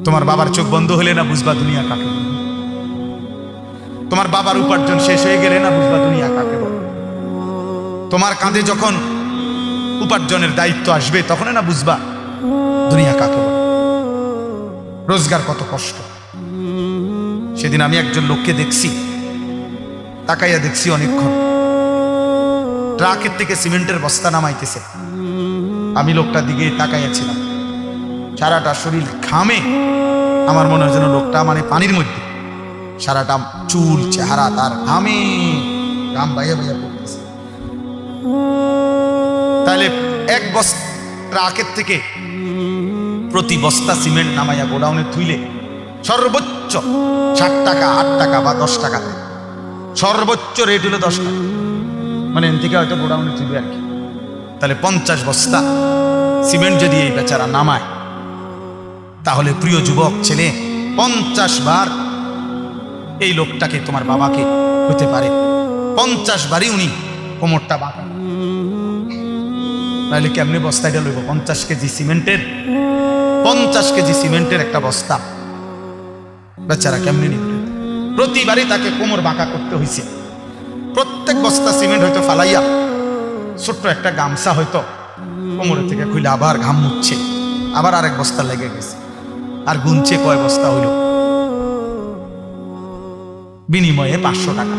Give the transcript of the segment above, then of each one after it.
তোমার বাবার চোখ বন্ধ হলে না বুঝবা দুনিয়া কাকে বলে। তোমার বাবার উপার্জন শেষ হয়ে গেলে না বুঝবা দুনিয়া কাকে বলে। তোমার কাঁধে যখন উপার্জনের দায়িত্ব আসবে তখন না বুঝবা দুনিয়া কাকে বলে, রোজগার কত কষ্ট। সেদিন আমি একজন লোককে দেখছি, তাকাইয়া দেখছি অনেকক্ষণ, ট্রাকের থেকে সিমেন্টের বস্তা নামাইতেছে। আমি লোকটার দিকে তাকাইয়াছিলাম, সারাটা শরীর ঘামে। আমার মনে হয় যেন লোকটা মানে পানির মধ্যে, সারাটা চুল চেহারা তার ঘামে, ঘাম বাইয়া বাইয়া পড়তেছে। তাহলে এক বস্তা ট্রাকের থেকে প্রতি বস্তা সিমেন্ট নামাইয়া গোডাউনে থুইলে সর্বোচ্চ 60 টাকা, 8 টাকা বা 10 টাকা দেয়। সর্বোচ্চ রেট হলো 10 টাকা, মানে এন থেকে হয়তো গোডাউনে থুইবে আর কি। তাহলে 50 বস্তা সিমেন্ট যদি এই বেচারা নামায়, তাহলে প্রিয় যুবক ছেলে 50 বার এই লোকটাকে, তোমার বাবাকে হতে পারে 50 বারই উনি কোমরটা বাঁকা। তাহলে কেমনে বস্তাটা লইব? 50 কেজি সিমেন্টের, 50 কেজি সিমেন্টের একটা বস্তা বেচারা কেমনে নিবে? প্রতিবারই তাকে কোমর বাঁকা করতে হয়েছে। প্রত্যেক বস্তা সিমেন্ট হয়তো ফালাইয়া ছোট্ট একটা গামছা হয়তো কোমরের থেকে খুলে আবার ঘাম মুছছে, আবার আরেক বস্তা লেগে গেছে, আর গুনছে কয় বস্তা হইল। বিনিময়ে 500 টাকা,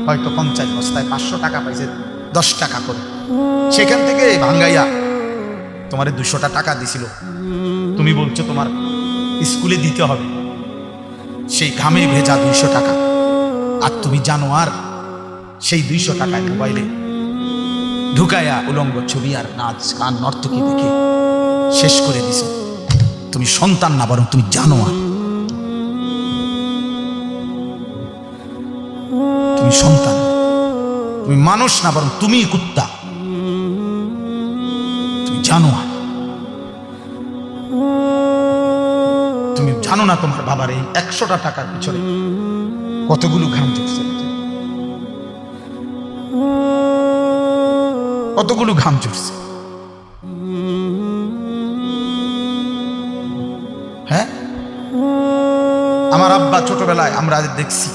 হয়তো 50 বস্তায় 500 টাকা পাইছে, 10 টাকা করে। সেখান থেকে ভাঙ্গাইয়া তোমার 200 টাকা দিছিল, তুমি বলছো তোমার স্কুলে দিতে হবে। সেই ঘামে ভেজা 200 টাকা, আর তুমি জানো আর সেই 200 টাকায় মোবাইলে ঢুকায়া উলঙ্গ ছবি আর নাচ গান নর্তকী দেখে শেষ করে দিছ। তুমি সন্তান না, বরং তুমি জানো আর, তুমি সন্তান, তুমি মানুষ না, বরং তুমি কুত্তা, তুমি জানো আর। তুমি জানো না তোমার বাবার এই 100টা টাকার পিছনে কতগুলো ঘাম ঝরছে, কতগুলো ঘাম ঝরছে। হ্যাঁ, আমার আব্বা ছোটবেলায় আমরা দেখছি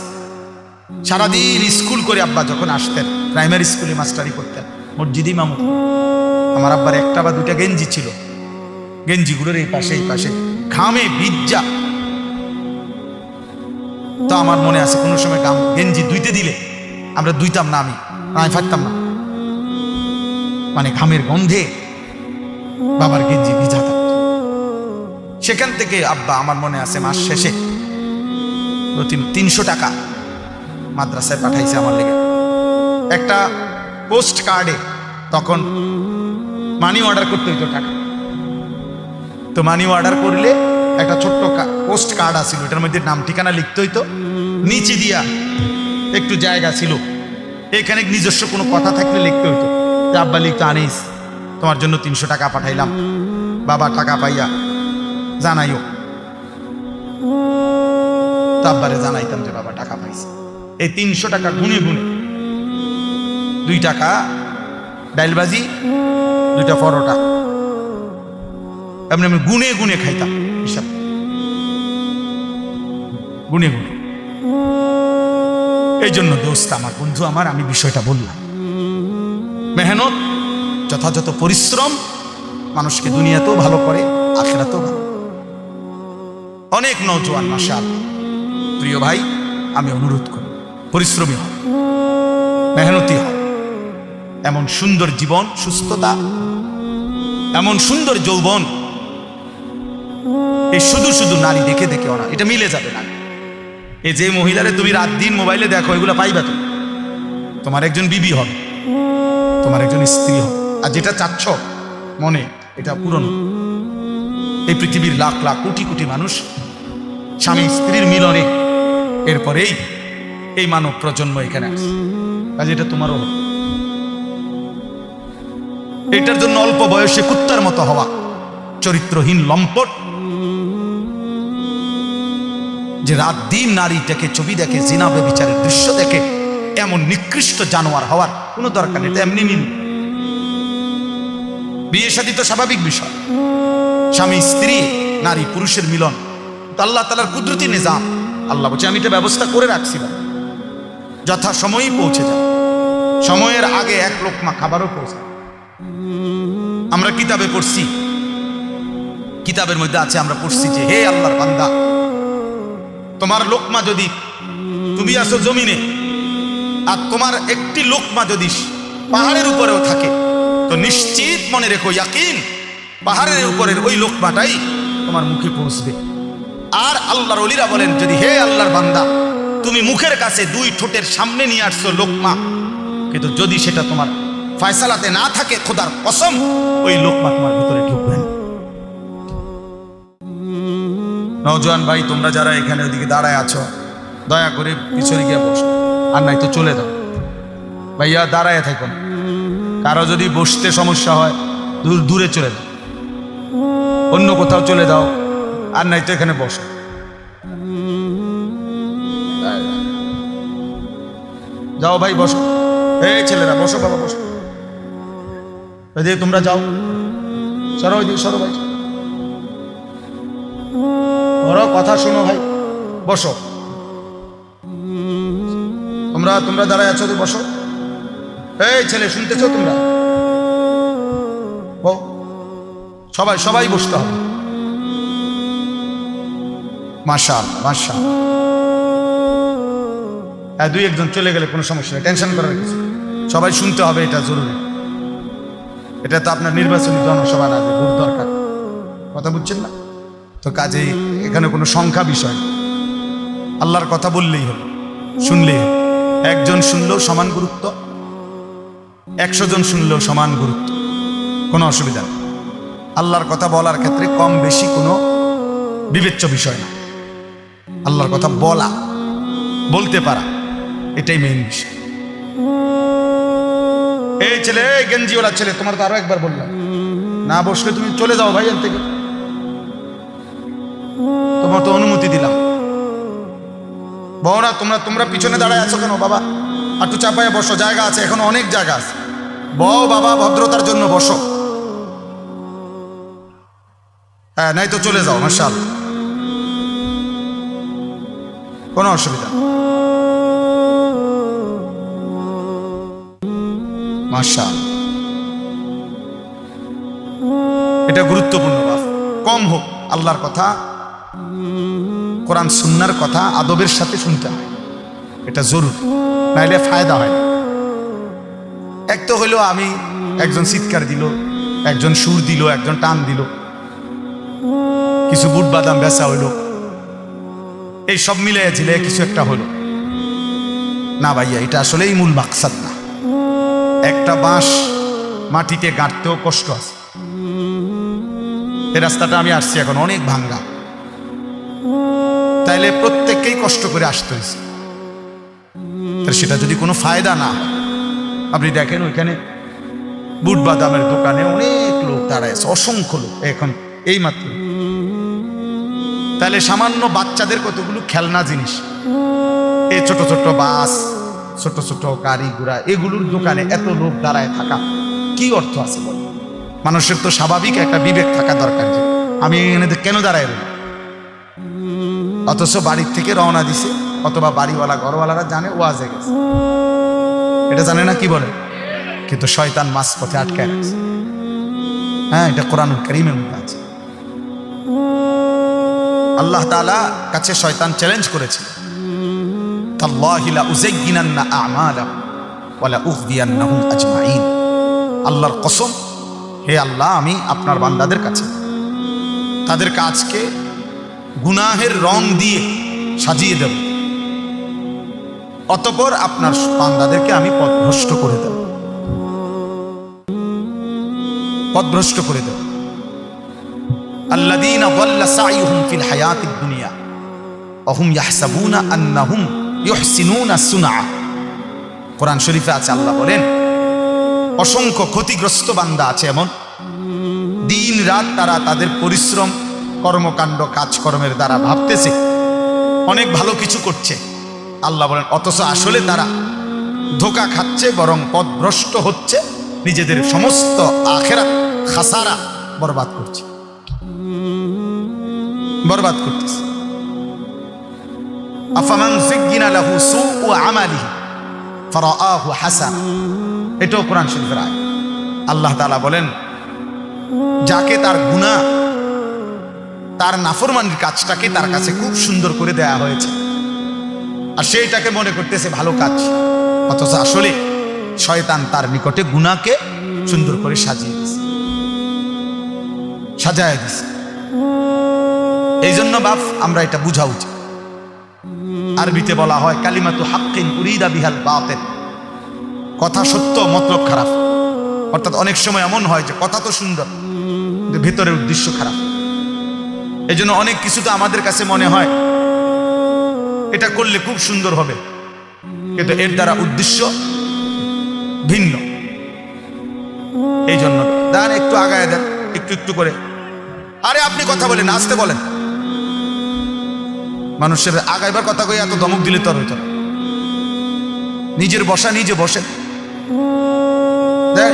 সারাদিন স্কুল করে আব্বা যখন আসতেন, প্রাইমারি স্কুলে মাস্টারি করতেন, মসজিদ ইমামতি। আমার আব্বার 1টা বা 2টা গেঞ্জি ছিল, গেঞ্জিগুলোর এই পাশে এই পাশে ঘামে ভিজা। তো আমার মনে আছে কোনো সময় গেঞ্জি ধুইতে দিলে আমরা ধুইতাম না, আমি ফাটতাম না, মানে ঘামের গন্ধে বাবার গেঞ্জি ভিজা থাকত। সেখান থেকে আব্বা আমার মনে আছে মাস শেষে প্রতি 300 টাকা মাদ্রাসায় পাঠাইছে আমার লেগে। একটা পোস্ট কার্ডে তখন মানি অর্ডার করতে হইতো টাকা, তো মানি অর্ডার করলে একটা ছোট্ট পোস্ট কার্ড আছিল, এটার মধ্যে নাম ঠিকানা লিখতে হইতো, নিচে দিয়া একটু জায়গা ছিল, এখানে নিজস্ব কোনো কথা থাকলে লিখতে হইতো। আব্বা লিখতো, আনিস তোমার জন্য 300 টাকা পাঠাইলাম, বাবা টাকা পাইয়া জানাইও। তো আব্বারে জানাইতাম যে বাবা টাকা পাইছে। এই 300 টাকা গুনে গুনে 2 টাকা ডাইলবাজি, 2টা পরোটা, এমনি আমি গুনে গুনে খাইতাম, হিসাব গুনে গুনে। এই জন্য দোস্ত আমার, বন্ধু আমার, আমি বিষয়টা বললাম, মেহনত, যথাযথ পরিশ্রম মানুষকে দুনিয়াতেও ভালো করে, আখিরাতেও ভালো। অনেক নওজোয়ান মাশাআল্লাহ, প্রিয় ভাই, আমি অনুরোধ করি পরিশ্রমী হও, মেহনতি হও। এমন সুন্দর জীবন, সুস্থতা, এমন সুন্দর যৌবন, এই শুধু শুধু নারী দেখে দেখে ওরা, এটা মিলে যাবে না। এই যে মহিলারে তুমি রাত দিন মোবাইলে দেখো, এগুলো পাইবা তুমি, তোমার একজন বিবি হবে, তোমার একজন স্ত্রী হবে। আর যেটা চাচ্ছ মনে, এটা পূরণ। এই পৃথিবীর লাখ লাখ কোটি কোটি মানুষ স্বামী স্ত্রীর মিলনে এরপরেই এই মানব প্রজন্ম এখানে আসে, কাজে এটা তোমারও হবে। এটার জন্য অল্প বয়সে কুত্তার মতো হওয়া, চরিত্রহীন লম্পট, যে রাত দিন নারীটাকে ছবি দেখে, জিনা ব্যভিচারের দৃশ্য দেখে, এমন নিকৃষ্ট জানোয়ার হওয়ার কোনো দরকার নেই। এটা এমনি মিল, বিয়ে শাদী তো স্বাভাবিক বিষয়, স্বামী স্ত্রী নারী পুরুষের মিলন তো আল্লাহ তাআলার কুদরতি নিজাম। আল্লাহ বলছে আমি এটা ব্যবস্থা করে রাখছিলাম, যথা সময়ই পৌঁছে যায়, সময়ের আগে এক লোকমা খাবারও পৌঁছে। আমরা কিতাবে পড়ছি, কিতাবের মধ্যে আছে, আমরা পড়ছি যে হে আল্লাহর বান্দা, তোমার লোকমা যদি, তুমি আসো জমিনে আর তোমার একটি লোকমা যদি পাহাড়ের উপরেও থাকে, তো নিশ্চিত মনে রেখো, ইয়াকিন, পাহাড়ের উপরের ওই লোকমাটাই তোমার মুখে পৌঁছবে। আর আল্লাহর ওলিরা বলেন, যদি হে আল্লাহর বান্দা, তুমি মুখের কাছে দুই ঠোঁটের সামনে নিয়ে আসছো লোকমা, কিন্তু যদি সেটা তোমার ফয়সালাতে না থাকে, খোদার কসম ওই লোকমা তোমার ভিতরে ঢুকবে না। নওজোয়ান ভাই, তোমরা যারা এখানে ওইদিকে দাঁড়ায় আছো, দয়া করে পিছনে গিয়ে বসো, আর নাই তো চলে যাও। ভাইয়া দাঁড়ায় থাকো না, কারো যদি বসতে সমস্যা হয় দূরে চলে যাও, অন্য কোথাও চলে যাও, আর নাই তো এখানে বসো। যাও ভাই বসো, এই ছেলেরা বসো, বাবা বসো, তোমরা যাও, সরো ওই দিকে, সরো ভাই, বড় কথা শোনো ভাই, বসো। তোমরা দাঁড়ায় আছো, বসো। এই ছেলে, শুনতেছো তোমরা? সবাই সবাই বসতে হবে। মাশাআল্লাহ, মাশাআল্লাহ। দুই একজন চলে গেলে কোনো সমস্যা নেই, টেনশন করার কিছু, সবাই শুনতে হবে, এটা জরুরি। এটা তো আপনার নির্বাচনী জনসভা না, ভোট দরকার, কথা বুঝছেন না তো? কাজেই এখানে কোনো সংখ্যা বিষয়, আল্লাহর কথা বললেই হলো, শুনলেই হলো। একজন শুনলেও সমান গুরুত্ব, 100 জন শুনলেও সমান গুরুত্ব, কোনো অসুবিধা নেই। আল্লাহর কথা বলার ক্ষেত্রে কম বেশি কোনো বিবেচ্য বিষয় না। আল্লাহর কথা বলা, বলতে পারা, এটাই মেইন বিষয়। এই ছেলে, এই গেঞ্জিওয়ালা ছেলে, তোমার তো আরো একবার বললাম, না বসলে তুমি চলে যাও ভাই এর থেকে, তোমার তো অনুমতি দিলাম। বউরা, তোমরা পিছনে দাঁড়ায় আছো কেন বাবা? একটু চাপায় বসো, জায়গা আছে, এখনো অনেক জায়গা আছে। বউ বাবা, ভদ্রতার জন্য বসো। হ্যাঁ, নাই তো চলে যাও, মাশাআল্লাহ, কোনো অসুবিধা, মাশাআল্লাহ। এটা গুরুত্বপূর্ণ বাপ, কম হোক আল্লাহর কথা, কোরআন সুন্নাহর কথা আদবের সাথে শুনতে হয়, এটা জরুরি, নাইলে ফায়দা হয় না। এক তো হইলো আমি, একজন চিৎকার দিল, একজন সুর দিল, একজন টান দিল, কিছু বুট বাদাম বেচা হইলো, এই সব মিলে কিছু একটা হলো না। ভাইয়া, এটা আসলেই মূল মাকসাদ না। একটা বাঁশ মাটিতে গাঁটতেও কষ্ট আছে। এই রাস্তাটা আমি আসছি এখন অনেক ভাঙ্গা, তাইলে প্রত্যেককেই কষ্ট করে আসতে হয়েছে। সেটা যদি কোনো ফায়দা না হয়, আপনি দেখেন ওইখানে বুট বাদামের দোকানে অনেক লোক দাঁড়ায় আছে, অসংখ্য লোক এখন এই মাত্র। তাহলে সামান্য বাচ্চাদের কতগুলো খেলনা জিনিস, এই ছোট ছোট বাস, ছোট ছোট গাড়ি ঘোড়া, এগুলোর দোকানে এত লোক দাঁড়ায় থাকা কি অর্থ আছে বল? মানুষের তো স্বাভাবিক একটা বিবেক থাকা দরকার, যে আমি এখানে কেন দাঁড়ায় রইল। অথচ বাড়ির থেকে রওনা দিছে, অথবা বাড়িওয়ালা ঘরওয়ালারা জানে ওয়াজে গেছে, এটা জানে না, কি বলে, কিন্তু শয়তান মাঝপথে আটকায় রাখছে। হ্যাঁ, এটা কোরআনুল কারীমের মধ্যে আছে। আল্লাহ তাআলা কাছে শয়তান চ্যালেঞ্জ করেছিল, তাল্লাহি লা উযায়্যিনান্না আ'মালাহুম ওয়া লা উগবিয়ান্নাহুম আজমাইন। আল্লাহর কসম, হে আল্লাহ, আমি আপনার বান্দাদের কাছে তাদের কাজকে গুনাহের রং দিয়ে সাজিয়ে দেব, অতঃপর আপনার বান্দাদেরকে আমি পথভ্রষ্ট করে দেব, পথভ্রষ্ট করে দেব। আল্লাযীনা যাল্লা সা'য়ুহুম ফিল হায়াতিদ দুনিয়া ওয়া হুম ইয়াহসাবুনা আন্নাহুম ইউহসিনুনা সুনআ। কোরআন শরীফে আছে, আল্লাহ বলেন, অসংখ্য ক্ষতিগ্রস্ত বান্দা আছে এমন, দিন রাত তারা তাদের পরিশ্রম, কর্মকাণ্ড, কাজকর্মের দ্বারা ভাবতেছে অনেক ভালো কিছু করছে। আল্লাহ বলেন, অথচ আসলে তারা ধোঁকা খাচ্ছে, বরং পথভ্রষ্ট হচ্ছে, নিজেদের সমস্ত আখিরাত খাসারা বরবাদ করছে, বরবাদ করতেছে। আফামান যুগিনা লাহু সুউ আমালিহি ফারাআহু হাসান, এটাও কোরআন শরীফের আয়াত। আল্লাহ তাআলা বলেন, যাকে তার গুনাহ, তার নাফরমানির কাজটাকে তার কাছে খুব সুন্দর করে দেয়া হয়েছে, আর সেইটাকে মনে করতেছে ভালো কাজ, অথচ আসলে শয়তান তার নিকটে গুনাহকে সুন্দর করে সাজিয়ে দিছে। এই জন্য বাপ আমরা এটা বুঝা উচিত। আরবিতে বলা হয় কালিমাতু হাক্কিন উরিদা বিহাল বাতিল, কথা সত্য মতলব খারাপ। অর্থাৎ অনেক সময় এমন হয় যে কথা তো সুন্দর কিন্তু ভেতরের উদ্দেশ্য খারাপ। এই জন্য অনেক কিছু তো আমাদের কাছে মনে হয় এটা করলে খুব সুন্দর হবে, কিন্তু এর দ্বারা উদ্দেশ্য ভিন্ন। এই জন্য দেন একটু আগায় দেন, একটু একটু করে। আরে আপনি কথা বলেন, আসতে বলেন। মানুষের আগাইবার কথা কই এত ধমক দিলে তো আর হইতো না। নিজের বসা নিজে বসেন,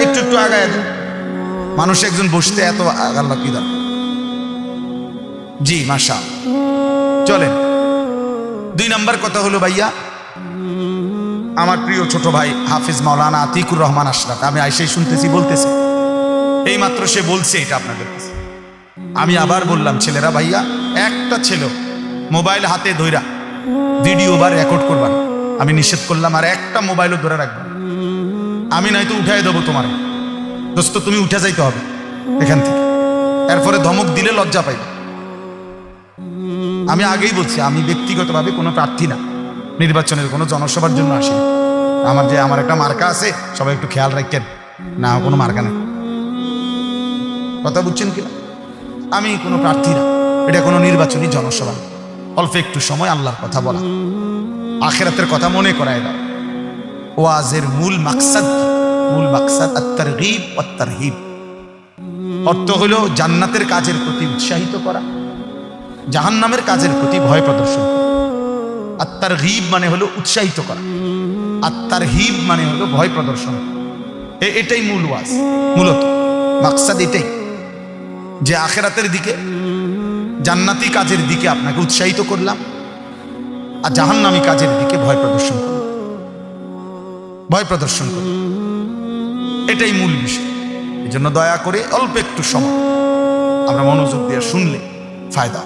একটু একটু আগায় দেন। মানুষ একজন বসতে এত আগাল্লা কি দরকার? জি মাশা। চলেন, 2 নম্বর কথা হলো ভাইয়া, আমার প্রিয় ছোট ভাই হাফিজ মাওলানা আতিকুর রহমান আশরাফ, আমি আইসাই শুনতেছি, বলতেছি এই মাত্র সে বলছে এটা আপনাদের কাছে। আমি আবার বললাম, ছেলেরা ভাইয়া, একটা ছেলে মোবাইল হাতে ধইরা ভিডিও বা রেকর্ড করবার আমি নিষেধ করলাম, আর একটা মোবাইলও ধরে রাখবেন। আমি নয়তো উঠাই দেবো তোমার দোস্ত, তুমি উঠে যাইতে হবে এখান থেকে, এরপরে ধমক দিলে লজ্জা পাইবে। আমি আগেই বলছি, আমি ব্যক্তিগতভাবে কোনো প্রার্থী না, নির্বাচনের কোনো জনসভার জন্য আসি। আমার একটা মার্কা আছে, সবাই একটু খেয়াল রাখেন না, কোনো মার্কা নেই। কথা বুঝছেন কিনা? আমি কোনো প্রার্থী না, এটা কোনো নির্বাচনী জনসভা। অল্প একটু সময় আল্লাহর কথা বলা, আখিরাতের কথা মনে করায় দাও। ওয়াজের মূল মাকসাদ আত-তারগীব ওয়াত-তারহীব। অর্থ হলো জান্নাতের কাজের প্রতি উৎসাহিত করা, জাহান্নামের কাজের প্রতি ভয় প্রদর্শন করা। আত-তারগীব মানে হলো উৎসাহিত করা, আত-তারহীব মানে হলো ভয় প্রদর্শন। এটাই মূল ওয়াজ, মূলত মাকসাদ এটাই, যে আখিরাতের দিকে, জান্নাতি কাজের দিকে আপনাকে উৎসাহিত করলাম, আর জাহান্নামী কাজের দিকে ভয় প্রদর্শন করলাম। এটাই মূল বিষয়। এই জন্য দয়া করে অল্প একটু সময় আমরা মনোযোগ দিয়ে শুনলে ফায়দা।